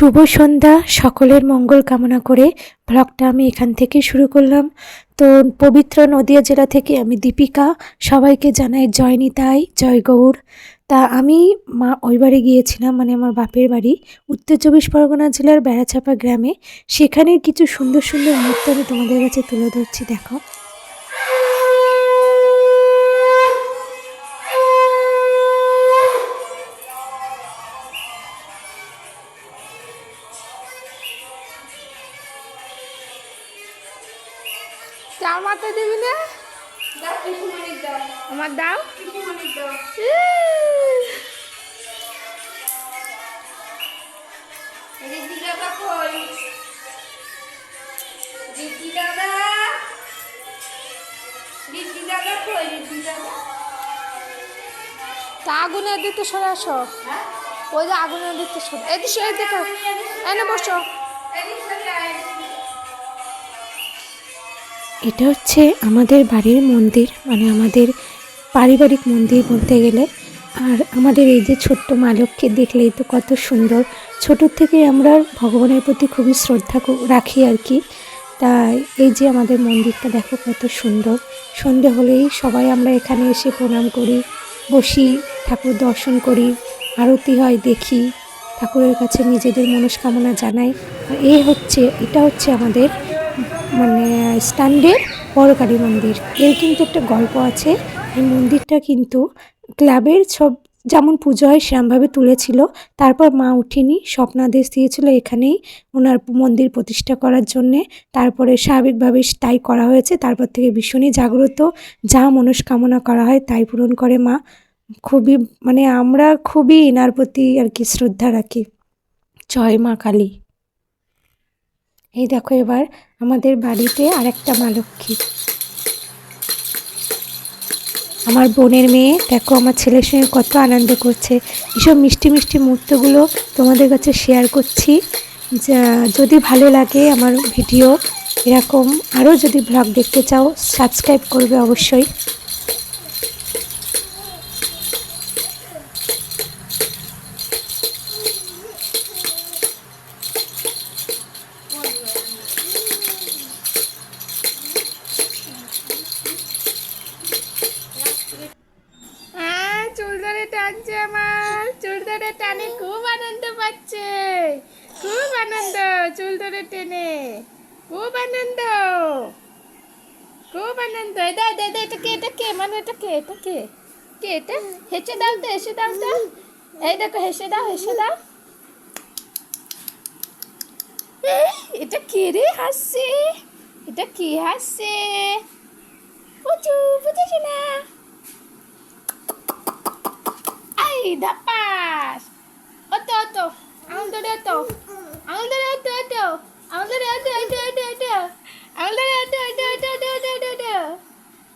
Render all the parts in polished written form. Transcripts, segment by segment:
শুভ সন্ধ্যা, সকলের মঙ্গল কামনা করে ব্লগটা আমি এখান থেকে শুরু করলাম। তো পবিত্র নদিয়া জেলা থেকে আমি দীপিকা, সবাইকে জানাই জয় নিতাই, জয় গৌর। তা আমি ওই বাড়ি গিয়েছিলাম, মানে আমার বাপের বাড়ি উত্তর চব্বিশ পরগনা জেলার বেড়াচাপা গ্রামে। সেখানের কিছু সুন্দর সুন্দর মুহূর্ত আমি তোমাদের কাছে তুলে ধরছি, দেখো। চাও মাথা দিবি না? আমার দাও। তা আগুনের দিতে সরে আসো। ওই যে আগুনের দিতে সরে এদিকে দেখো, এনে বসো। এটা হচ্ছে আমাদের বাড়ির মন্দির, মানে আমাদের পারিবারিক মন্দির বলতে গেলে। আর আমাদের এই যে ছোট্ট মা লক্ষ্মী দেখলেই তো কত সুন্দর। ছোটোর থেকে আমরা ভগবানের প্রতি খুবই শ্রদ্ধা রাখি আর কি। তাই এই যে আমাদের মন্দিরটা দেখো কত সুন্দর। সন্ধে হলেই সবাই আমরা এখানে এসে প্রণাম করি, বসি, ঠাকুর দর্শন করি, আরতি হয় দেখি, ঠাকুরের কাছে নিজেদের মনস্কামনা জানাই। আর এটা হচ্ছে আমাদের মানে স্ট্যান্ডের বড়কালী মন্দির। এর কিন্তু একটা গল্প আছে। এই মন্দিরটা কিন্তু ক্লাবের সব যেমন পুজো হয় সেরকমভাবে তুলেছিল। তারপর মা উঠিনি স্বপ্নাদেশ দিয়েছিল এখানেই ওনার মন্দির প্রতিষ্ঠা করার জন্যে। তারপরে স্বাভাবিকভাবে তাই করা হয়েছে। তারপর থেকে ভীষণই জাগ্রত, যা মনস্কামনা করা হয় তাই পূরণ করে মা। খুবই মানে আমরা খুবই এনার প্রতি আর কি শ্রদ্ধা রাখি। জয় মা কালী। এই দেখো এবার আমাদের বাড়িতে আরেকটা মা লক্ষ্মী, আমার বোনের মেয়ে। দেখো আমার ছেলের সঙ্গে কত আনন্দ করছে। এসব মিষ্টি মিষ্টি মুহূর্তগুলো তোমাদের কাছে শেয়ার করছি। যদি ভালো লাগে আমার ভিডিও, এরকম আরও যদি ব্লগ দেখতে চাও সাবস্ক্রাইব করবে অবশ্যই। চুল ধরে টানছে, আমার চুল ধরে টানে, খুব আনন্দ পাচ্ছে, খুব আনন্দ। চুল ধরে টেনে খুব আনন্দ, খুব আনন্দ। এটা কে মানে এটা কে এটা? হেসে দাও তো, হেসে দাও তো। এই দেখো, হেসে দাও, হেসে দাও। এটা কে রে হাসছে? এটা কে হাসছে? বুঝেছি না। ধাপাস অত আঙুল ধরে আঙুল ধরে আঙুল ধরে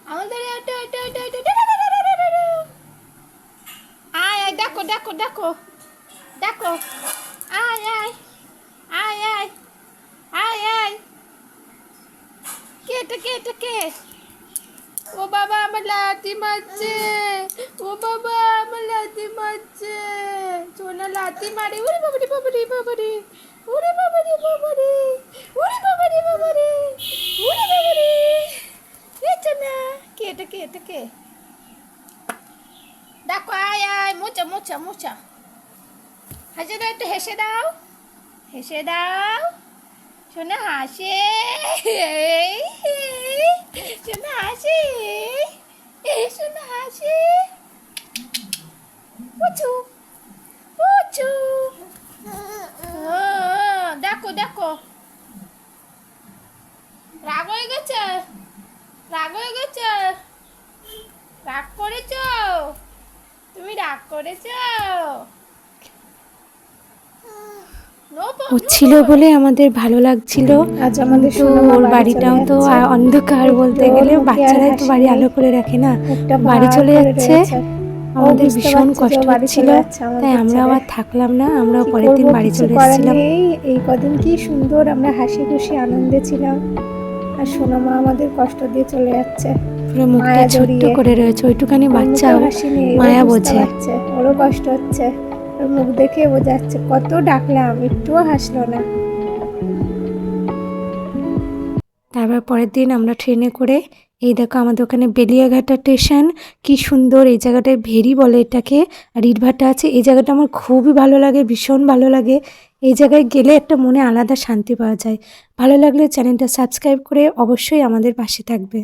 আঙুল ধরে আয় দেখো দেখো দেখো দেখো, আয় আয় আয় আয় আয় আয়। কে? ও বাবা আমার লাথি মারছে, ও বাবা আমার লাথি মারছে। সোনা লাথি মারে। ওরে বাবারে বাবারে বাবারে, ওরে বাবারে বাবারে, ওরে বাবারে বাবারে, ওরে বাবারে। এটা না এটা কে? দেখো, আয় আয়, মোচা হাসে দাও, একটু হেসে দাও, হেসে দাও। সোনা হাসে, সোনা হাসে, সোনা হাসে। পুচু দেখো দেখো, রাগ হয়ে গেছে, রাগ করেছ তুমি, রাগ করেছ। ও ছিল বলে আমাদের ভালো লাগছিল। আজ আমাদের ওর বাড়িটাও তো অন্ধকার বলতে গেলে, বাচ্চারাই তো বাড়ি আলো করে রাখে না, বাড়ি চলে যাচ্ছে। আমাদের ভীষণ কষ্ট হচ্ছিল, তাই আমরা আবার থাকলাম না, আমরা পরের দিন বাড়ি চলে এসেছিলাম। এই কদিন কি সুন্দর আমরা হাসি খুশি আনন্দে ছিলাম, আর সোনামা আমাদের কষ্ট দিয়ে চলে যাচ্ছে। পুরো মুখটা ছোট্ট করে রয়েছে, ওইটুখানি বাচ্চা মায়া বোঝে। ওরও কষ্ট হচ্ছে, ওর মুখ দেখে ও যাচ্ছে, কত ডাকলাম একটুও হাসলো না। তারপর পরের দিন আমরা ট্রেনে করে এই দেখো আমাদের ওখানে বেলিয়াঘাটা স্টেশন, কি সুন্দর এই জায়গাটায় ভেরি বলে এটাকে, আর ইটভাটা আছে। এই জায়গাটা আমার খুবই ভালো লাগে, ভীষণ ভালো লাগে। এই জায়গায় গেলে একটা মনে আলাদা শান্তি পাওয়া যায়। ভালো লাগলে চ্যানেলটা সাবস্ক্রাইব করে অবশ্যই আমাদের পাশে থাকবে।